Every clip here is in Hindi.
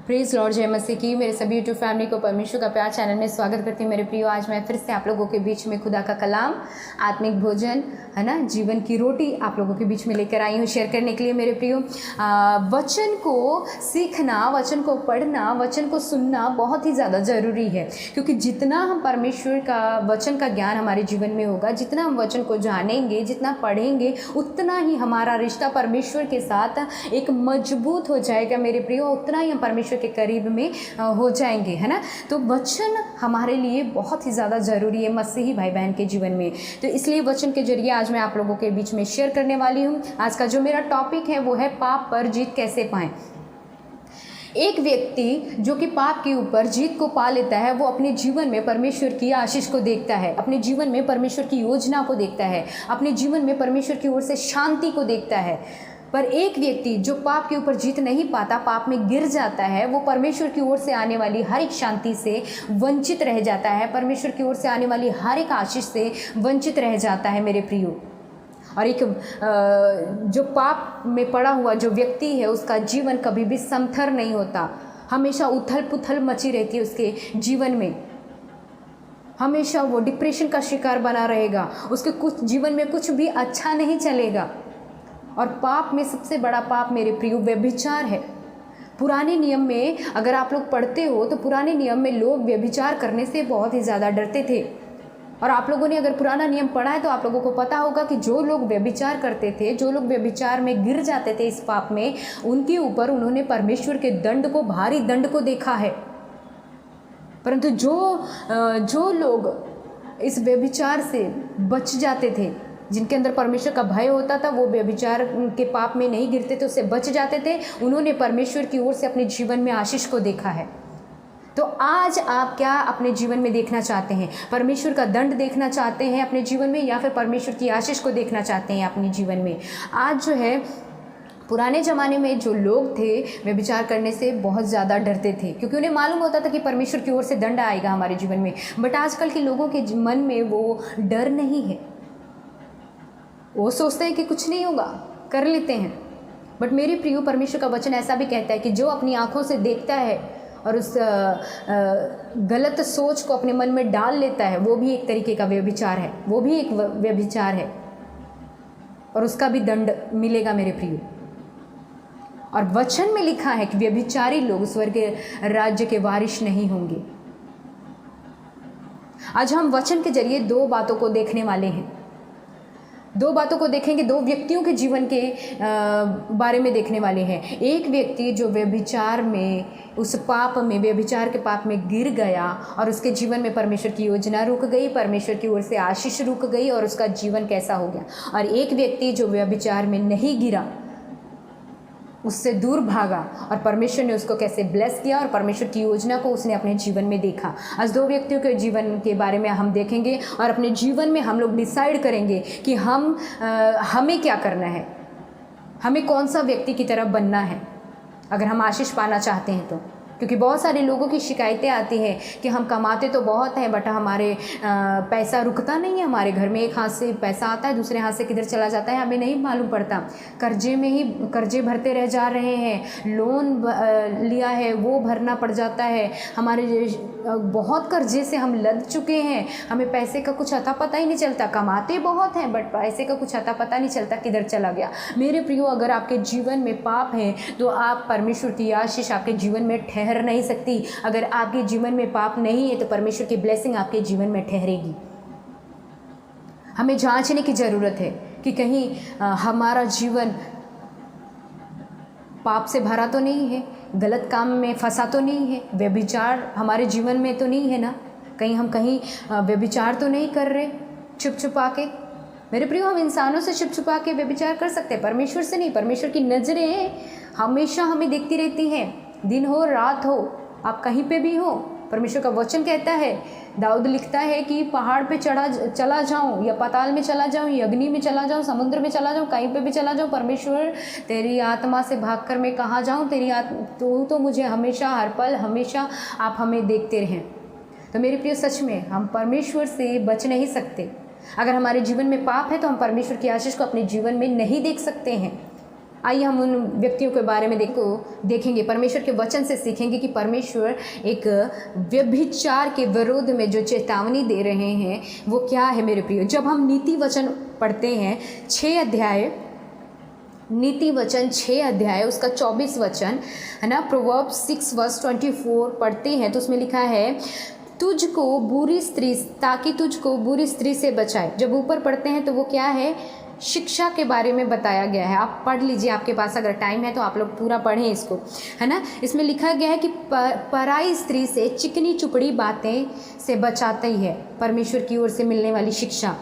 प्रेज लॉर्ड, जय मसीह की। मेरे सभी यूट्यूब फैमिली को परमेश्वर का प्यार चैनल में स्वागत करती हूँ। मेरे प्रियो, आज मैं फिर से आप लोगों के बीच में खुदा का कलाम, आत्मिक भोजन है ना, जीवन की रोटी आप लोगों के बीच में लेकर आई हूँ शेयर करने के लिए। मेरे प्रियो, वचन को सीखना, वचन को पढ़ना, वचन को सुनना बहुत ही ज़्यादा ज़रूरी है, क्योंकि जितना हम परमेश्वर का वचन का ज्ञान हमारे जीवन में होगा, जितना हम वचन को जानेंगे, जितना पढ़ेंगे, उतना ही हमारा रिश्ता परमेश्वर के साथ एक मजबूत हो जाएगा मेरे प्रियो, उतना ही हम परमेश्वर के करीब में हो जाएंगे, है ना। तो वचन हमारे लिए बहुत ही ज़्यादा ज़रूरी है मसीही भाई बहन के जीवन में। तो इसलिए वचन के जरिए आज मैं आप लोगों के बीच में शेयर करने वाली हूँ। आज का जो मेरा टॉपिक है वो है पाप पर जीत कैसे पाएं। एक व्यक्ति जो कि पाप के ऊपर जीत को पा लेता है, वो अपने जीवन में परमेश्वर की आशीष को देखता है, अपने जीवन में परमेश्वर की योजना को देखता है, अपने जीवन में परमेश्वर की ओर से शांति को देखता है। पर एक व्यक्ति जो पाप के ऊपर जीत नहीं पाता, पाप में गिर जाता है, वो परमेश्वर की ओर से आने वाली हर एक शांति से वंचित रह जाता है, परमेश्वर की ओर से आने वाली हर एक आशीष से वंचित रह जाता है मेरे प्रियो। और एक जो पाप में पड़ा हुआ जो व्यक्ति है, उसका जीवन कभी भी समथर नहीं होता, हमेशा उथल पुथल मची रहती है उसके जीवन में, हमेशा वो डिप्रेशन का शिकार बना रहेगा, उसके कुछ जीवन में कुछ भी अच्छा नहीं चलेगा। और पाप में सबसे बड़ा पाप मेरे प्रियो व्यभिचार है। पुराने नियम में अगर आप लोग पढ़ते हो तो पुराने नियम में लोग व्यभिचार करने से बहुत ही ज़्यादा डरते थे। और आप लोगों ने अगर पुराना नियम पढ़ा है तो आप लोगों को पता होगा कि जो लोग व्यभिचार करते थे, जो लोग व्यभिचार में गिर जाते थे इस पाप में, उनके ऊपर उन्होंने परमेश्वर के दंड को, भारी दंड को देखा है। परंतु जो लोग इस व्यभिचार से बच जाते थे, जिनके अंदर परमेश्वर का भय होता था, वो व्यभिचार के पाप में नहीं गिरते थे, उससे बच जाते थे, उन्होंने परमेश्वर की ओर से अपने जीवन में आशीष को देखा है। तो आज आप क्या अपने जीवन में देखना चाहते हैं? परमेश्वर का दंड देखना चाहते हैं अपने जीवन में, या फिर परमेश्वर की आशीष को देखना चाहते हैं अपने जीवन में? आज जो है, पुराने ज़माने में जो लोग थे व्यभिचार करने से बहुत ज़्यादा डरते थे, क्योंकि उन्हें मालूम होता था कि परमेश्वर की ओर से दंड आएगा हमारे जीवन में। बट आजकल के लोगों के मन में वो डर नहीं है, वो सोचते हैं कि कुछ नहीं होगा, कर लेते हैं। बट मेरे प्रियो, परमेश्वर का वचन ऐसा भी कहता है कि जो अपनी आँखों से देखता है और उस गलत सोच को अपने मन में डाल लेता है, वो भी एक तरीके का व्यभिचार है, वो भी एक व्यभिचार है, और उसका भी दंड मिलेगा मेरे प्रियो। और वचन में लिखा है कि व्यभिचारी लोग स्वर्ग के राज्य के वारिस नहीं होंगे। आज हम वचन के जरिए दो बातों को देखने वाले हैं, दो बातों को देखेंगे, दो व्यक्तियों के जीवन के बारे में देखने वाले हैं। एक व्यक्ति जो व्यभिचार में, उस पाप में, व्यभिचार के पाप में गिर गया और उसके जीवन में परमेश्वर की योजना रुक गई, परमेश्वर की ओर से आशीष रुक गई और उसका जीवन कैसा हो गया। और एक व्यक्ति जो व्यभिचार में नहीं गिरा, उससे दूर भागा और परमेश्वर ने उसको कैसे ब्लेस किया और परमेश्वर की योजना को उसने अपने जीवन में देखा। आज दो व्यक्तियों के जीवन के बारे में हम देखेंगे और अपने जीवन में हम लोग डिसाइड करेंगे कि हमें क्या करना है, हमें कौन सा व्यक्ति की तरफ बनना है अगर हम आशीष पाना चाहते हैं तो। क्योंकि बहुत सारे लोगों की शिकायतें आती हैं कि हम कमाते तो बहुत हैं, बट हमारे पैसा रुकता नहीं है हमारे घर में। एक हाथ से पैसा आता है, दूसरे हाथ से किधर चला जाता है हमें नहीं मालूम पड़ता। कर्जे में ही कर्जे भरते रह जा रहे हैं, लोन लिया है वो भरना पड़ जाता है, हमारे बहुत कर्जे से हम लद चुके हैं, हमें पैसे का कुछ अता पता ही नहीं चलता। कमाते बहुत हैं बट पैसे का कुछ अता पता नहीं चलता किधर चला गया। मेरे प्रियो, अगर आपके जीवन में पाप है तो आप परमेश्वर की आशीष आपके जीवन में ठहर नहीं सकती। अगर आपके जीवन में पाप नहीं है तो परमेश्वर की ब्लेसिंग आपके जीवन में ठहरेगी। हमें जांचने की ज़रूरत है कि कहीं हमारा जीवन पाप से भरा तो नहीं है, गलत काम में फंसा तो नहीं है, व्यभिचार हमारे जीवन में तो नहीं है ना, कहीं हम व्यभिचार तो नहीं कर रहे छुप छुपा के। मेरे प्रियो, हम इंसानों से छुप छुपा के व्यभिचार कर सकते हैं, परमेश्वर से नहीं। परमेश्वर की नज़रें हमेशा हमें देखती रहती हैं, दिन हो रात हो, आप कहीं पे भी हो। परमेश्वर का वचन कहता है, दाऊद लिखता है कि पहाड़ पे चला जाऊं या पाताल में चला जाऊं या अग्नि में चला जाऊं, समुद्र में चला जाऊं, कहीं पे भी चला जाऊं, परमेश्वर तेरी आत्मा से भागकर मैं कहाँ जाऊं, तू तो मुझे हमेशा, हर पल, हमेशा आप हमें देखते रहें। तो मेरे प्रिय, सच में हम परमेश्वर से बच नहीं सकते। अगर हमारे जीवन में पाप है तो हम परमेश्वर की आशीष को अपने जीवन में नहीं देख सकते हैं। आइए हम उन व्यक्तियों के बारे में देखेंगे, परमेश्वर के वचन से सीखेंगे कि परमेश्वर एक व्यभिचार के विरोध में जो चेतावनी दे रहे हैं वो क्या है मेरे प्रियो। जब हम नीति वचन पढ़ते हैं 6 अध्याय, नीति वचन 6 अध्याय उसका 24 वचन है ना, प्रोवर्ब्स 6:24 पढ़ते हैं तो उसमें लिखा है तुझको बुरी स्त्री, ताकि तुझको बुरी स्त्री से बचाए। जब ऊपर पढ़ते हैं तो वो क्या है, शिक्षा के बारे में बताया गया है। आप पढ़ लीजिए, आपके पास अगर टाइम है तो आप लोग पूरा पढ़ें इसको, है ना। इसमें लिखा गया है कि पराई स्त्री से चिकनी चुपड़ी बातें से बचाती है, परमेश्वर की ओर से मिलने वाली शिक्षा।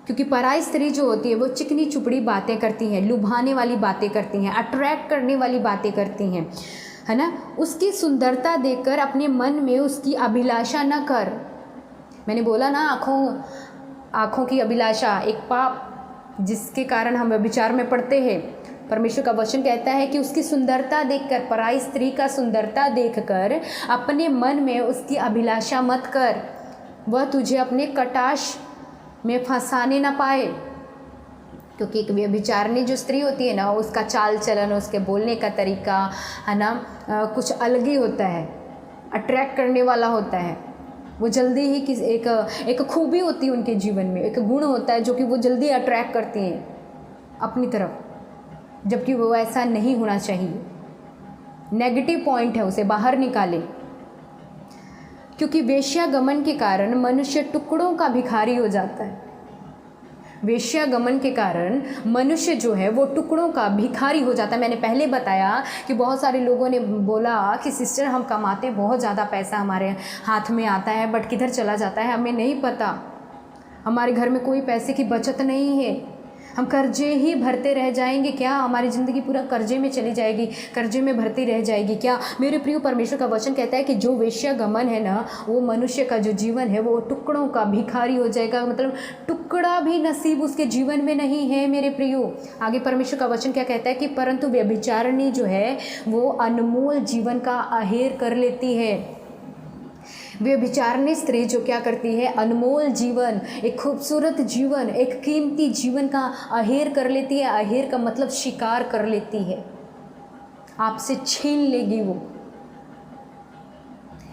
क्योंकि पराई स्त्री जो होती है वो चिकनी चुपड़ी बातें करती हैं, लुभाने वाली बातें करती हैं, अट्रैक्ट करने वाली बातें करती हैं, है ना। उसकी सुंदरता देखकर अपने मन में उसकी अभिलाषा न कर। मैंने बोला ना, आँखों की अभिलाषा एक पाप जिसके कारण हम व्यभिचार में पड़ते हैं। परमेश्वर का वचन कहता है कि उसकी सुंदरता देखकर, पराई स्त्री का सुंदरता देखकर अपने मन में उसकी अभिलाषा मत कर, वह तुझे अपने कटाश में फंसाने ना पाए। क्योंकि एक व्यभिचारिणी जो स्त्री होती है ना, उसका चाल चलन, उसके बोलने का तरीका है ना, कुछ अलग ही होता है, अट्रैक्ट करने वाला होता है। वो जल्दी ही एक खूबी होती है उनके जीवन में, एक गुण होता है जो कि वो जल्दी अट्रैक्ट करती हैं अपनी तरफ, जबकि वो ऐसा नहीं होना चाहिए। नेगेटिव पॉइंट है, उसे बाहर निकालें। क्योंकि वेश्यागमन के कारण मनुष्य टुकड़ों का भिखारी हो जाता है। वेश्यागमन के कारण मनुष्य जो है वो टुकड़ों का भिखारी हो जाता है। मैंने पहले बताया कि बहुत सारे लोगों ने बोला कि सिस्टर हम कमाते बहुत ज़्यादा पैसा हमारे हाथ में आता है, बट किधर चला जाता है हमें नहीं पता। हमारे घर में कोई पैसे की बचत नहीं है, हम कर्जे ही भरते रह जाएंगे क्या? हमारी ज़िंदगी पूरा कर्जे में चली जाएगी, कर्जे में भरती रह जाएगी क्या? मेरे प्रिय, परमेश्वर का वचन कहता है कि जो वेश्यागमन है ना, वो मनुष्य का जो जीवन है वो टुकड़ों का भिखारी हो जाएगा। मतलब टुकड़ा भी नसीब उसके जीवन में नहीं है मेरे प्रियो। आगे परमेश्वर का वचन क्या कहता है कि परंतु व्यभिचारिणी जो है वो अनमोल जीवन का आहेर कर लेती है। व्यभिचारिणी स्त्री जो क्या करती है, अनमोल जीवन, एक खूबसूरत जीवन, एक कीमती जीवन का आहेर कर लेती है। आहेर का मतलब शिकार कर लेती है, आपसे छीन लेगी वो।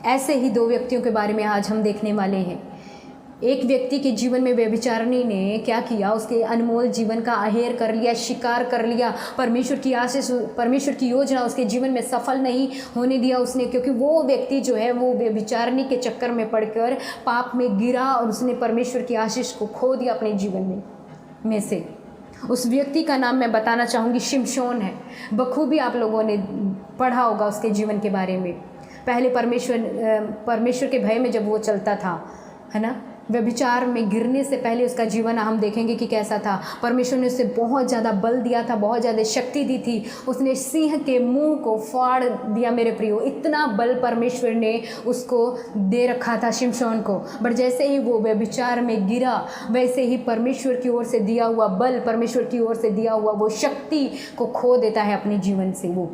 ऐसे ही 2 व्यक्तियों के बारे में आज हम देखने वाले हैं। एक व्यक्ति के जीवन में व्यभिचारिणी ने क्या किया, उसके अनमोल जीवन का आहेर कर लिया, शिकार कर लिया। परमेश्वर की आशीष, परमेश्वर की योजना उसके जीवन में सफल नहीं होने दिया उसने, क्योंकि वो व्यक्ति जो है वो व्यभिचारिणी के चक्कर में पड़कर पाप में गिरा और उसने परमेश्वर की आशीष को खो दिया अपने जीवन में से। उस व्यक्ति का नाम मैं बताना चाहूँगी, शिमशोन है। बखूबी आप लोगों ने पढ़ा होगा उसके जीवन के बारे में। पहले परमेश्वर के भय में जब वो चलता था, है ना, व्यभिचार में गिरने से पहले उसका जीवन हम देखेंगे कि कैसा था। परमेश्वर ने उसे बहुत ज़्यादा बल दिया था, बहुत ज़्यादा शक्ति दी थी। उसने सिंह के मुंह को फाड़ दिया मेरे प्रियो। इतना बल परमेश्वर ने उसको दे रखा था शिमशोन को। बट जैसे ही वो व्यभिचार में गिरा, वैसे ही परमेश्वर की ओर से दिया हुआ बल, परमेश्वर की ओर से दिया हुआ वो शक्ति को खो देता है अपने जीवन से। वो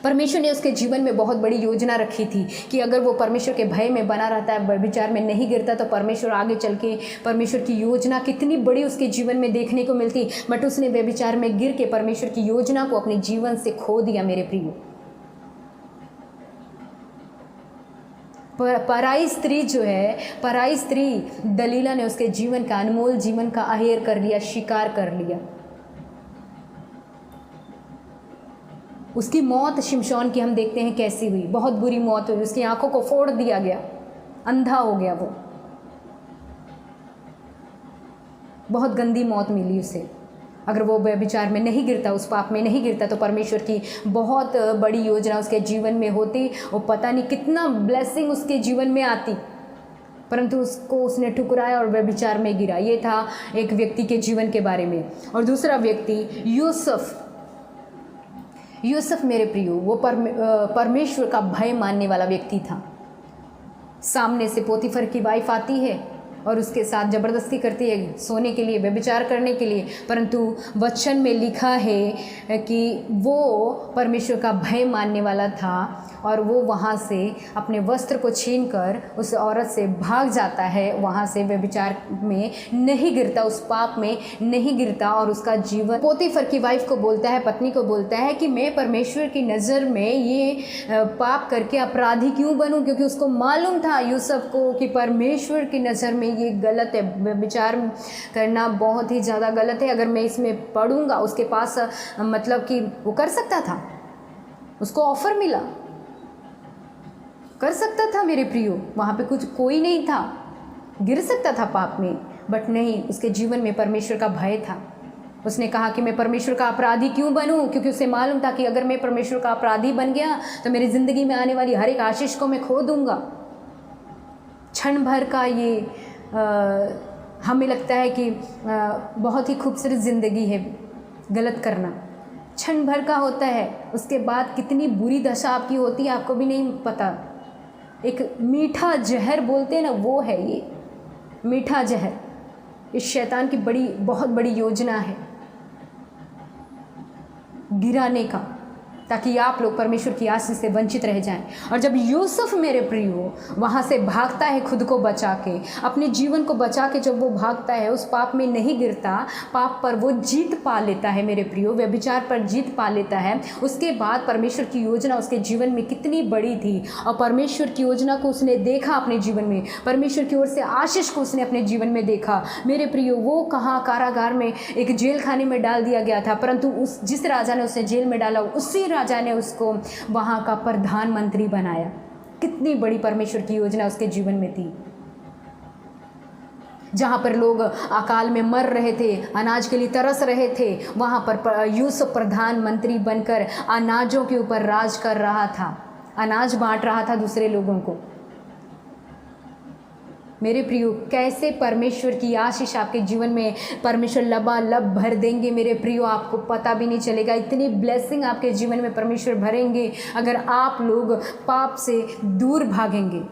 परमेश्वर ने उसके जीवन में बहुत बड़ी योजना रखी थी कि अगर वो परमेश्वर के भय में बना रहता है, व्यभिचार में नहीं गिरता, तो परमेश्वर आगे चल के परमेश्वर की योजना कितनी बड़ी उसके जीवन में देखने को मिलती। बट उसने व्यभिचार में गिर के परमेश्वर की योजना को अपने जीवन से खो दिया मेरे प्रियो। पराई स्त्री जो है, पराई स्त्री दलीला ने उसके जीवन का, अनमोल जीवन का आहेर कर लिया, शिकार कर लिया। उसकी मौत शिमशोन की हम देखते हैं कैसी हुई, बहुत बुरी मौत हुई। उसकी आंखों को फोड़ दिया गया, अंधा हो गया वो। बहुत गंदी मौत मिली उसे। अगर वो व्यभिचार में नहीं गिरता, उस पाप में नहीं गिरता, तो परमेश्वर की बहुत बड़ी योजना उसके जीवन में होती और पता नहीं कितना ब्लेसिंग उसके जीवन में आती। परंतु उसको उसने ठुकराया और व्यभिचार में गिरा। ये था एक व्यक्ति के जीवन के बारे में। और दूसरा व्यक्ति यूसुफ मेरे प्रियो, वो परमेश्वर का भय मानने वाला व्यक्ति था। सामने से पोतीफर की वाइफ आती है और उसके साथ ज़बरदस्ती करती है सोने के लिए, व्यभिचार करने के लिए। परंतु वचन में लिखा है कि वो परमेश्वर का भय मानने वाला था और वो वहाँ से अपने वस्त्र को छीनकर उस औरत से भाग जाता है, वहाँ से व्यभिचार में नहीं गिरता, उस पाप में नहीं गिरता और उसका जीवन पोतीफर की वाइफ को बोलता है, पत्नी को बोलता है कि मैं परमेश्वर की नज़र में ये पाप करके अपराधी क्यों बनूं, क्योंकि उसको मालूम था यूसुफ को कि परमेश्वर की नज़र में ये गलत है, व्यभिचार करना बहुत ही ज़्यादा गलत है। अगर मैं इसमें पढ़ूंगा, उसके पास मतलब कि वो कर सकता था, उसको ऑफर मिला, कर सकता था मेरे प्रियो, वहाँ पे कुछ कोई नहीं था, गिर सकता था पाप में, बट नहीं, उसके जीवन में परमेश्वर का भय था। उसने कहा कि मैं परमेश्वर का अपराधी क्यों बनूं, क्योंकि उसे मालूम था कि अगर मैं परमेश्वर का अपराधी बन गया तो मेरी ज़िंदगी में आने वाली हर एक आशीष को मैं खो दूंगा। क्षण भर का ये हमें लगता है कि बहुत ही खूबसूरत ज़िंदगी है, गलत करना क्षण भर का होता है, उसके बाद कितनी बुरी दशा आपकी होती है आपको भी नहीं पता। एक मीठा जहर बोलते हैं ना, वो है ये मीठा जहर। इस शैतान की बहुत बड़ी योजना है गिराने का, ताकि आप लोग परमेश्वर की आशीष से वंचित रह जाएं। और जब यूसुफ मेरे प्रियो वहाँ से भागता है खुद को बचा के, अपने जीवन को बचा के, जब वो भागता है उस पाप में नहीं गिरता, पाप पर वो जीत पा लेता है मेरे प्रियो, व्यभिचार पर जीत पा लेता है। उसके बाद परमेश्वर की योजना उसके जीवन में कितनी बड़ी थी और परमेश्वर की योजना को उसने देखा अपने जीवन में, परमेश्वर की ओर से आशीष को उसने अपने जीवन में देखा मेरे प्रियो। वो कहाँ कारागार में, एक जेल खाने में डाल दिया गया था, परंतु जिस राजा ने उसे जेल में डाला उसी राजा ने उसको वहाँ का प्रधानमंत्री बनाया। कितनी बड़ी परमेश्वर की योजना उसके जीवन में थी। जहाँ पर लोग अकाल में मर रहे थे, अनाज के लिए तरस रहे थे, वहाँ पर यूसुफ प्रधानमंत्री बनकर अनाजों के ऊपर राज कर रहा था, अनाज बांट रहा था दूसरे लोगों को। मेरे प्रियो, कैसे परमेश्वर की आशीष आपके जीवन में परमेश्वर लबालब भर देंगे मेरे प्रियो, आपको पता भी नहीं चलेगा। इतनी ब्लेसिंग आपके जीवन में परमेश्वर भरेंगे अगर आप लोग पाप से दूर भागेंगे।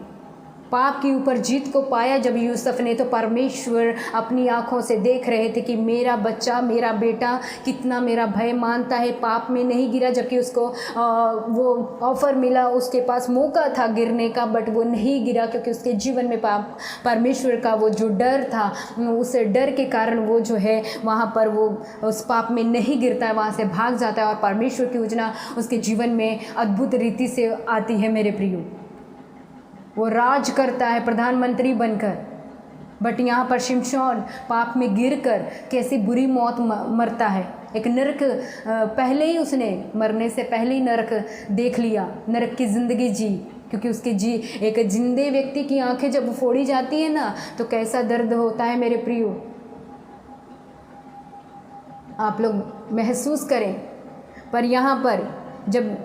पाप के ऊपर जीत को पाया जब यूसुफ ने, तो परमेश्वर अपनी आँखों से देख रहे थे कि मेरा बच्चा, मेरा बेटा कितना मेरा भय मानता है, पाप में नहीं गिरा। जबकि उसको वो ऑफ़र मिला, उसके पास मौका था गिरने का, बट वो नहीं गिरा क्योंकि उसके जीवन में परमेश्वर का वो जो डर था, उस डर के कारण वो जो है वहाँ पर वो उस पाप में नहीं गिरता है, वहाँ से भाग जाता है और परमेश्वर की योजना उसके जीवन में अद्भुत रीति से आती है मेरे प्रियो। वो राज करता है प्रधानमंत्री बनकर। बट यहाँ पर शिमशोन पाप में गिरकर कैसी बुरी मौत मरता है। एक नरक, पहले ही उसने मरने से पहले ही नरक देख लिया, नरक की ज़िंदगी जी, क्योंकि उसकी एक जिंदे व्यक्ति की आंखें जब फोड़ी जाती है ना, तो कैसा दर्द होता है मेरे प्रियो, आप लोग महसूस करें। पर यहाँ पर जब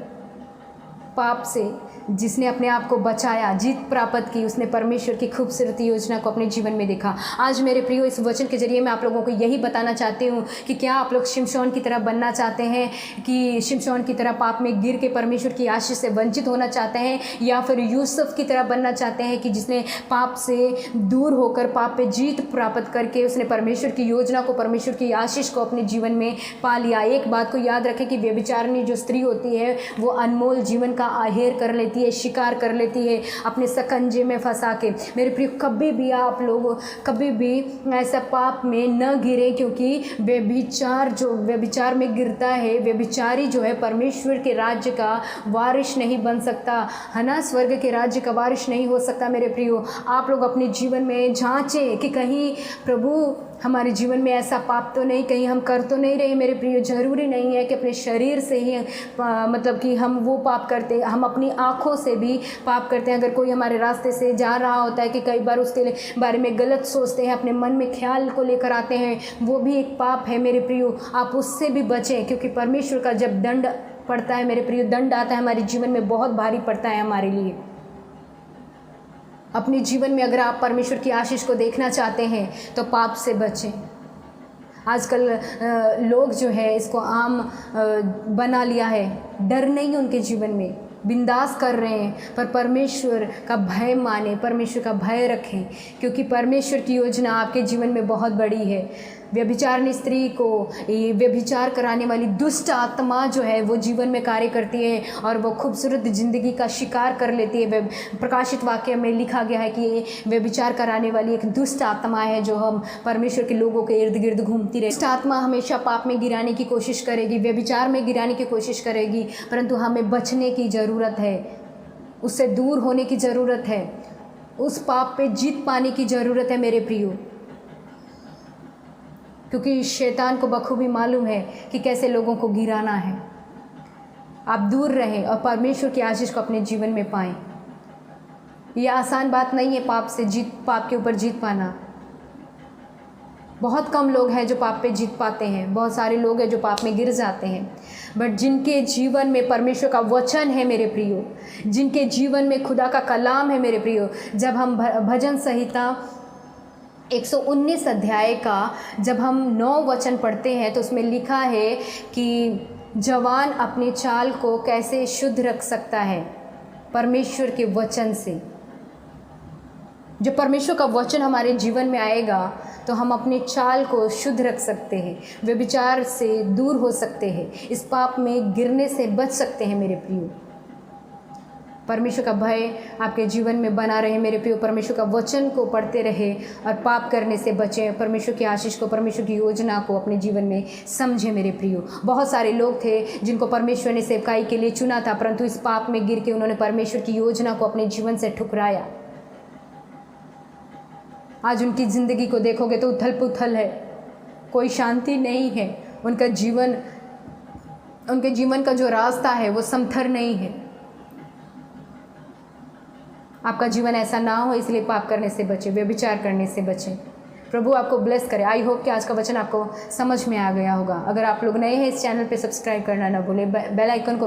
पाप से जिसने अपने आप को बचाया, जीत प्राप्त की, उसने परमेश्वर की खूबसूरत योजना को अपने जीवन में देखा। आज मेरे प्रियो, इस वचन के जरिए मैं आप लोगों को यही बताना चाहती हूँ कि क्या आप लोग शिमशोन की तरह बनना चाहते हैं, कि शिमशोन की तरह पाप में गिर के परमेश्वर की आशीष से वंचित होना चाहते हैं, या फिर यूसुफ की तरह बनना चाहते हैं कि जिसने पाप से दूर होकर, पाप पे जीत प्राप्त करके उसने परमेश्वर की योजना को, परमेश्वर की आशीष को अपने जीवन में पा लिया। एक बात को याद रखें कि व्यभिचारिणी जो स्त्री होती है वो अनमोल जीवन का आहेर कर लेती है, शिकार कर लेती है अपने सकंजे में फंसा के। मेरे प्रिय, कभी भी आप लोग कभी भी ऐसा पाप में न गिरे, क्योंकि व्यभिचार में गिरता है, व्यभिचारी जो है परमेश्वर के राज्य का वारिस नहीं बन सकता, है ना, स्वर्ग के राज्य का वारिस नहीं हो सकता। मेरे प्रियो, आप लोग अपने जीवन में जांचें कि कहीं प्रभु हमारे जीवन में ऐसा पाप तो नहीं, कहीं हम कर तो नहीं रहे। मेरे प्रियो, जरूरी नहीं है कि अपने शरीर से ही मतलब कि हम वो पाप करते, हम अपनी आँखों से भी पाप करते हैं। अगर कोई हमारे रास्ते से जा रहा होता है कि कई बार उसके बारे में गलत सोचते हैं, अपने मन में ख्याल को लेकर आते हैं, वो भी एक पाप है मेरे प्रियो। आप उससे भी बचें, क्योंकि परमेश्वर का जब दंड पड़ता है मेरे प्रियो, दंड आता है हमारे जीवन में, बहुत भारी पड़ता है हमारे लिए। अपने जीवन में अगर आप परमेश्वर की आशीष को देखना चाहते हैं तो पाप से बचें। आजकल लोग जो है इसको आम बना लिया है, डर नहीं है उनके जीवन में, बिंदास कर रहे हैं, पर परमेश्वर का भय माने, परमेश्वर का भय रखें, क्योंकि परमेश्वर की योजना आपके जीवन में बहुत बड़ी है। व्यभिचारिणी स्त्री को ये व्यभिचार कराने वाली दुष्ट आत्मा जो है वो जीवन में कार्य करती है और वो खूबसूरत ज़िंदगी का शिकार कर लेती है। प्रकाशित वाक्य में लिखा गया है कि ये व्यभिचार कराने वाली एक दुष्ट आत्मा है जो हम परमेश्वर के लोगों के इर्द गिर्द घूमती रहे। दुष्ट आत्मा हमेशा पाप में गिराने की कोशिश करेगी, व्यभिचार में गिराने की कोशिश करेगी, परंतु हमें बचने की ज़रूरत है, उससे दूर होने की ज़रूरत है, उस पाप पे जीत पाने की ज़रूरत है मेरे प्रियो, क्योंकि शैतान को बखूबी मालूम है कि कैसे लोगों को गिराना है। आप दूर रहें और परमेश्वर की आशीष को अपने जीवन में पाएं। यह आसान बात नहीं है पाप के ऊपर जीत पाना। बहुत कम लोग हैं जो पाप पे जीत पाते हैं, बहुत सारे लोग हैं जो पाप में गिर जाते हैं, बट जिनके जीवन में परमेश्वर का वचन है मेरे प्रियो, जिनके जीवन में खुदा का कलाम है मेरे प्रियो। जब हम भजन संहिता 119 अध्याय का जब हम 9 वचन पढ़ते हैं तो उसमें लिखा है कि जवान अपने चाल को कैसे शुद्ध रख सकता है, परमेश्वर के वचन से। जब परमेश्वर का वचन हमारे जीवन में आएगा तो हम अपने चाल को शुद्ध रख सकते हैं, व्यभिचार से दूर हो सकते हैं, इस पाप में गिरने से बच सकते हैं मेरे प्रियो। परमेश्वर का भय आपके जीवन में बना रहे मेरे प्रियो। परमेश्वर का वचन को पढ़ते रहे और पाप करने से बचें। परमेश्वर की आशीष को, परमेश्वर की योजना को अपने जीवन में समझें मेरे प्रियो। बहुत सारे लोग थे जिनको परमेश्वर ने सेवकाई के लिए चुना था, परंतु इस पाप में गिर के उन्होंने परमेश्वर की योजना को अपने जीवन से ठुकराया। आज उनकी ज़िंदगी को देखोगे तो उथल पुथल है, कोई शांति नहीं है। उनके जीवन का जो रास्ता है वो समथर नहीं है। आपका जीवन ऐसा ना हो, इसलिए पाप करने से बचें, व्यभिचार करने से बचें। प्रभु आपको ब्लेस करे। आई होप कि आज का वचन आपको समझ में आ गया होगा। अगर आप लोग नए हैं इस चैनल पे सब्सक्राइब करना ना भूलें, बेल आइकन को